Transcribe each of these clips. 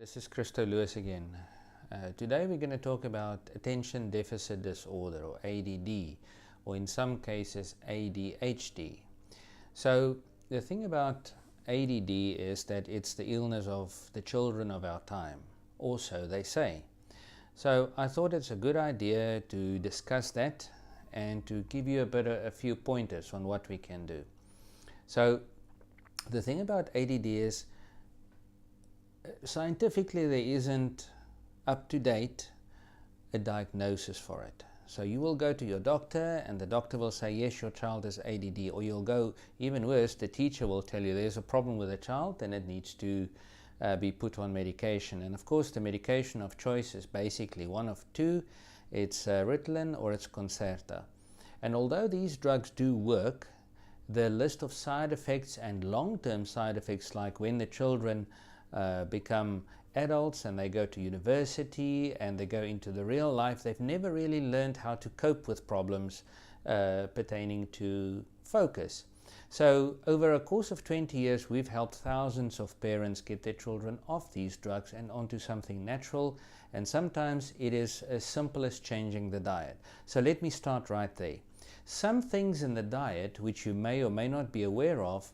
This is Christo Lues again. Today we're going to talk about attention deficit disorder, or ADD, or in some cases ADHD. So the thing about ADD is that it's the illness of the children of our time, or so they say. So I thought it's a good idea to discuss that and to give you a few pointers on what we can do. So the thing about ADD is, scientifically there isn't up to date a diagnosis for it. So you will go to your doctor and the doctor will say, yes, your child has ADD, or you'll go even worse, the teacher will tell you there's a problem with the child and it needs to be put on medication. And of course the medication of choice is basically one of two. It's Ritalin or it's Concerta. And although these drugs do work, the list of side effects and long-term side effects, like when the children become adults and they go to university and they go into the real life, they've never really learned how to cope with problems pertaining to focus. So over a course of 20 years we've helped thousands of parents get their children off these drugs and onto something natural, and sometimes it is as simple as changing the diet. So let me start right there. Some things in the diet which you may or may not be aware of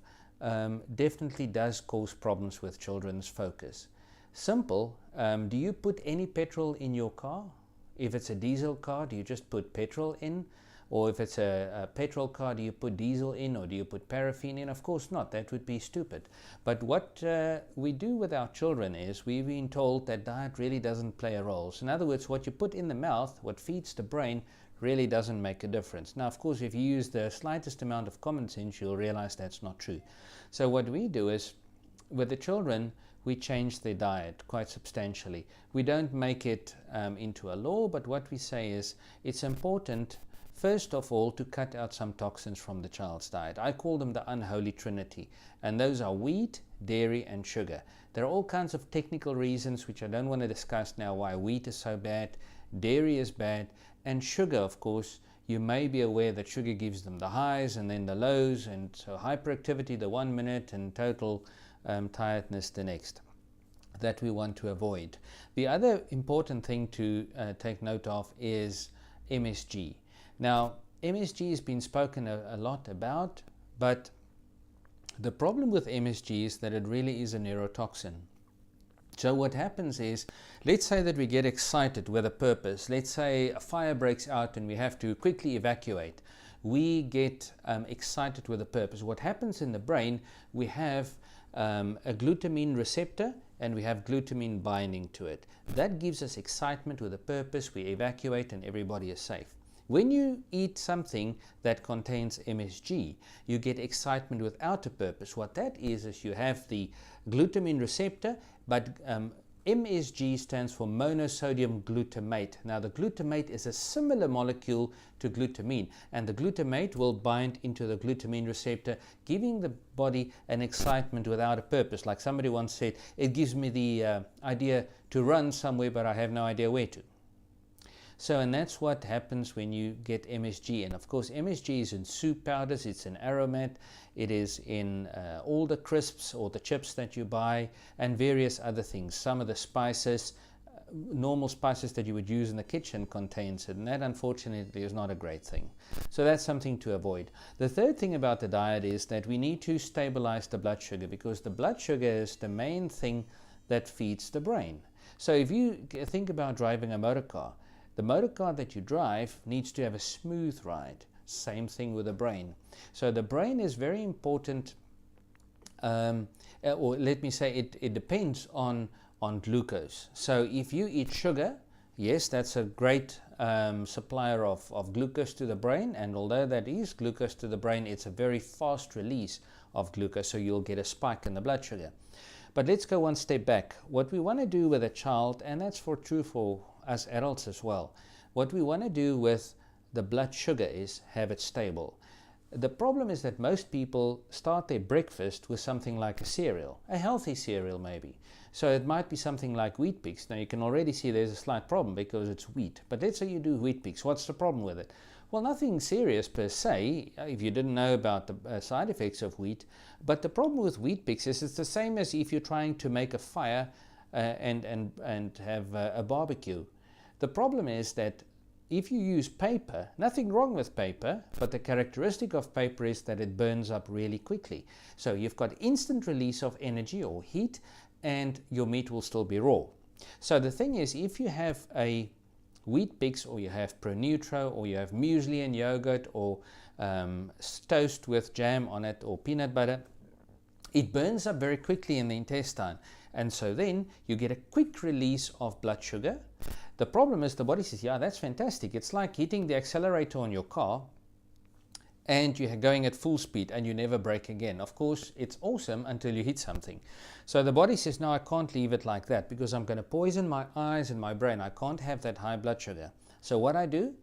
definitely does cause problems with children's focus. Simple, do you put any petrol in your car? If it's a diesel car, do you just put petrol in? Or if it's a petrol car, do you put diesel in, or do you put paraffin in? Of course not, that would be stupid. But what we do with our children is, we've been told that diet really doesn't play a role. So in other words, what you put in the mouth, what feeds the brain, really doesn't make a difference. Now of course if you use the slightest amount of common sense, you'll realize that's not true. So what we do is, with the children, we change their diet quite substantially. We don't make it into a law, but what we say is, it's important first of all to cut out some toxins from the child's diet. I call them the unholy trinity, and those are wheat, dairy and sugar. There are all kinds of technical reasons which I don't want to discuss now why wheat is so bad, dairy is bad, and sugar, of course, you may be aware that sugar gives them the highs and then the lows, and so hyperactivity the 1 minute and total tiredness the next. That we want to avoid. The other important thing to take note of is MSG. Now MSG has been spoken a lot about, but the problem with MSG is that it really is a neurotoxin. So what happens is, let's say that we get excited with a purpose. Let's say a fire breaks out and we have to quickly evacuate. We get excited with a purpose. What happens in the brain, we have a glutamine receptor and we have glutamine binding to it. That gives us excitement with a purpose. We evacuate and everybody is safe. When you eat something that contains MSG, you get excitement without a purpose. What that is you have the glutamine receptor, but MSG stands for monosodium glutamate. Now the glutamate is a similar molecule to glutamine, and the glutamate will bind into the glutamine receptor, giving the body an excitement without a purpose. Like somebody once said, it gives me the idea to run somewhere, but I have no idea where to. So, and that's what happens when you get MSG. And of course MSG is in soup powders, it's in aromat, it is in all the crisps or the chips that you buy, and various other things. Some of the spices, normal spices that you would use in the kitchen, contains it, and that unfortunately is not a great thing. So that's something to avoid. The third thing about the diet is that we need to stabilize the blood sugar, because the blood sugar is the main thing that feeds the brain. So if you think about driving a motor car, the motor car that you drive needs to have a smooth ride. Same thing with the brain. So the brain is very important, or let me say it depends on glucose. So if you eat sugar, yes, that's a great supplier of glucose to the brain, and although that is glucose to the brain, it's a very fast release of glucose, so you'll get a spike in the blood sugar. But let's go one step back. What we want to do with a child, and that's true for us adults as well, what we want to do with the blood sugar is have it stable. The problem is that most people start their breakfast with something like a cereal, a healthy cereal maybe. So it might be something like Wheat Bix. Now you can already see there's a slight problem because it's wheat. But let's say you do Wheat Bix. What's the problem with it? Well, nothing serious per se, if you didn't know about the side effects of wheat. But the problem with Wheat Bix is it's the same as if you're trying to make a fire and have a barbecue. The problem is that if you use paper, nothing wrong with paper, but the characteristic of paper is that it burns up really quickly. So you've got instant release of energy or heat, and your meat will still be raw. So the thing is, if you have a Wheat Bix, or you have Pronutro, or you have muesli and yogurt, or toast with jam on it, or peanut butter, it burns up very quickly in the intestine, and so then you get a quick release of blood sugar. The problem is the body says, yeah, that's fantastic. It's like hitting the accelerator on your car and you're going at full speed and you never brake again. Of course, it's awesome until you hit something. So the body says, no, I can't leave it like that because I'm going to poison my eyes and my brain. I can't have that high blood sugar. So what I do?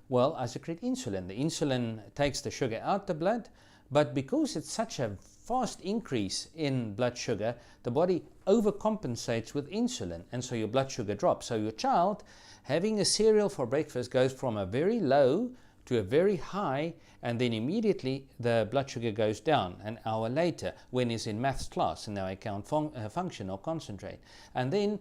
Well, I secrete insulin. The insulin takes the sugar out the blood, but because it's such a fast increase in blood sugar, the body overcompensates with insulin, and so your blood sugar drops. So your child having a cereal for breakfast goes from a very low to a very high, and then immediately the blood sugar goes down an hour later when he's in maths class and now he can't function or concentrate. And then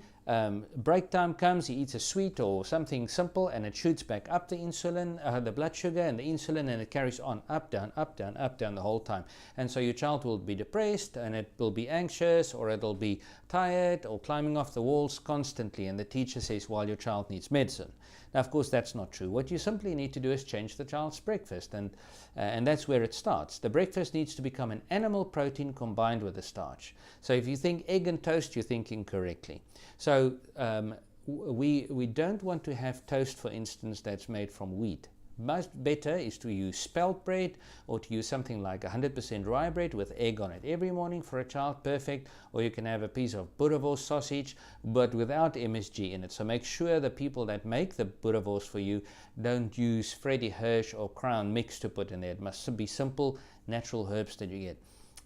break time comes, he eats a sweet or something simple, and it shoots back up the insulin, the blood sugar and the insulin, and it carries on up, down, up, down, up, down the whole time. And so your child will be depressed, and it will be anxious, or it'll be tired, or climbing off the walls constantly, and the teacher says, well, your child needs medicine. Now, of course, that's not true. What you simply need to do is change the child's breakfast, and that's where it starts. The breakfast needs to become an animal protein combined with a starch. So if you think egg and toast, you're thinking correctly. So we don't want to have toast, for instance, that's made from wheat. Much better is to use spelt bread, or to use something like 100% rye bread with egg on it every morning for a child, perfect. Or you can have a piece of boerewors sausage, but without MSG in it. So make sure the people that make the boerewors for you don't use Freddy Hirsch or Crown mix to put in there. It must be simple, natural herbs that you get.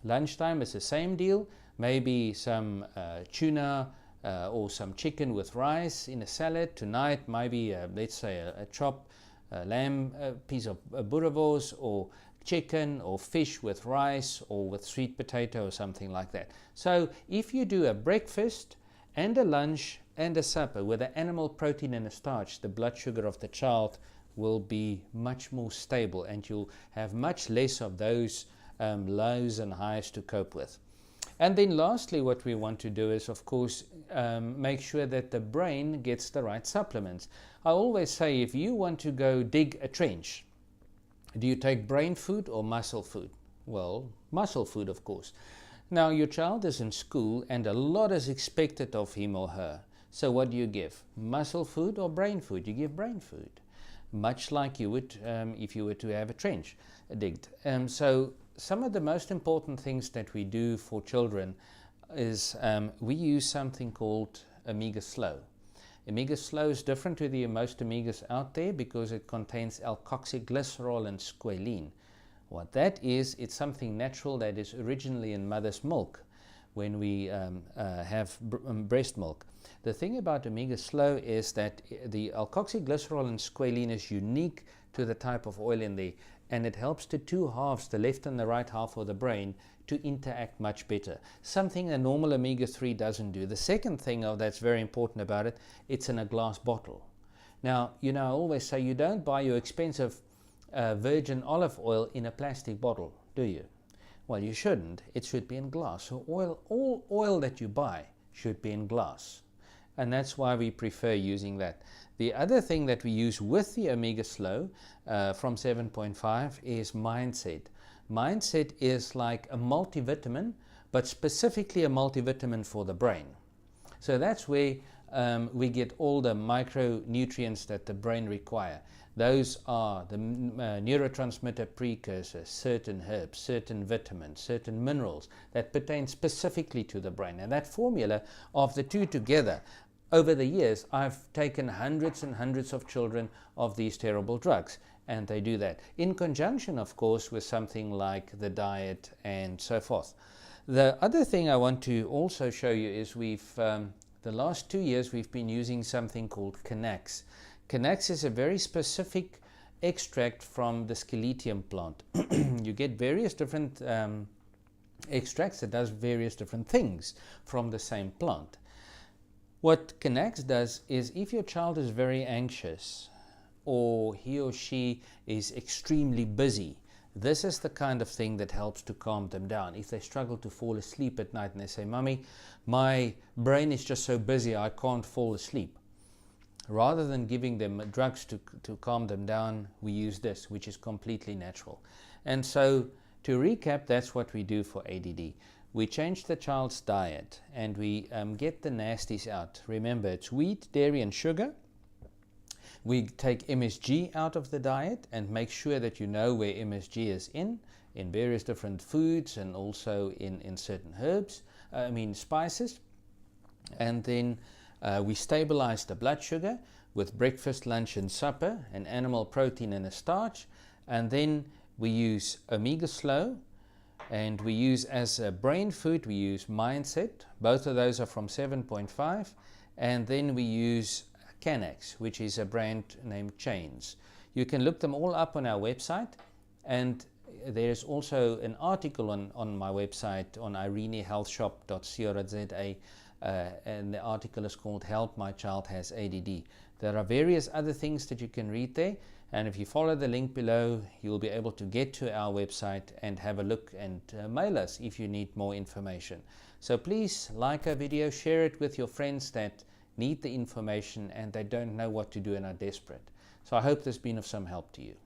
Lunchtime is the same deal. Maybe some tuna or some chicken with rice in a salad. Tonight, maybe let's say a chop lamb, a piece of boerewors, or chicken or fish with rice, or with sweet potato or something like that. So if you do a breakfast and a lunch and a supper with an animal protein and a starch, the blood sugar of the child will be much more stable, and you'll have much less of those lows and highs to cope with. And then lastly, what we want to do is, of course, make sure that the brain gets the right supplements. I always say, if you want to go dig a trench, do you take brain food or muscle food? Well, muscle food, of course. Now, your child is in school and a lot is expected of him or her. So what do you give? Muscle food or brain food? You give brain food, much like you would if you were to have a trench digged. So some of the most important things that we do for children is we use something called Omega Slow. Omega Slow is different to the most omegas out there because it contains alkoxyglycerol and squalene. What that is, it's something natural that is originally in mother's milk when we have breast milk. The thing about Omega Slow is that the alkoxyglycerol and squalene is unique to the type of oil in there, and it helps the two halves, the left and the right half of the brain, to interact much better. Something a normal omega-3 doesn't do. The second thing that's very important about it, it's in a glass bottle. Now, I always say you don't buy your expensive virgin olive oil in a plastic bottle, do you? Well, you shouldn't. It should be in glass. So all oil that you buy should be in glass. And that's why we prefer using that. The other thing that we use with the Omega Slow from 7.5 is Mindset. Mindset is like a multivitamin, but specifically a multivitamin for the brain. So that's where we get all the micronutrients that the brain require. Those are the neurotransmitter precursors, certain herbs, certain vitamins, certain minerals that pertain specifically to the brain. And that formula of the two together, over the years, I've taken hundreds and hundreds of children of these terrible drugs, and they do that. In conjunction, of course, with something like the diet and so forth. The other thing I want to also show you is the last 2 years we've been using something called Canax. Canax is a very specific extract from the Sciletium plant. You get various different extracts that does various different things from the same plant. What Connects does is, if your child is very anxious or he or she is extremely busy, this is the kind of thing that helps to calm them down. If they struggle to fall asleep at night and they say, "Mommy, my brain is just so busy I can't fall asleep," rather than giving them drugs to calm them down, we use this, which is completely natural. And so, to recap, that's what we do for ADD. We change the child's diet and we get the nasties out. Remember, it's wheat, dairy, and sugar. We take MSG out of the diet and make sure that you know where MSG is in various different foods and also in certain herbs, spices. And then we stabilize the blood sugar with breakfast, lunch, and supper, an animal protein and a starch. And then we use Omega Slow, and we use as a brain food, we use Mindset. Both of those are from 7.5. And then we use Canax, which is a brand named Chains. You can look them all up on our website, and there's also an article on my website on irenehealthshop.co.za, and the article is called "Help My Child Has ADD." There are various other things that you can read there, and if you follow the link below, you'll be able to get to our website and have a look, and mail us if you need more information. So please like our video, share it with your friends that need the information and they don't know what to do and are desperate. So I hope this has been of some help to you.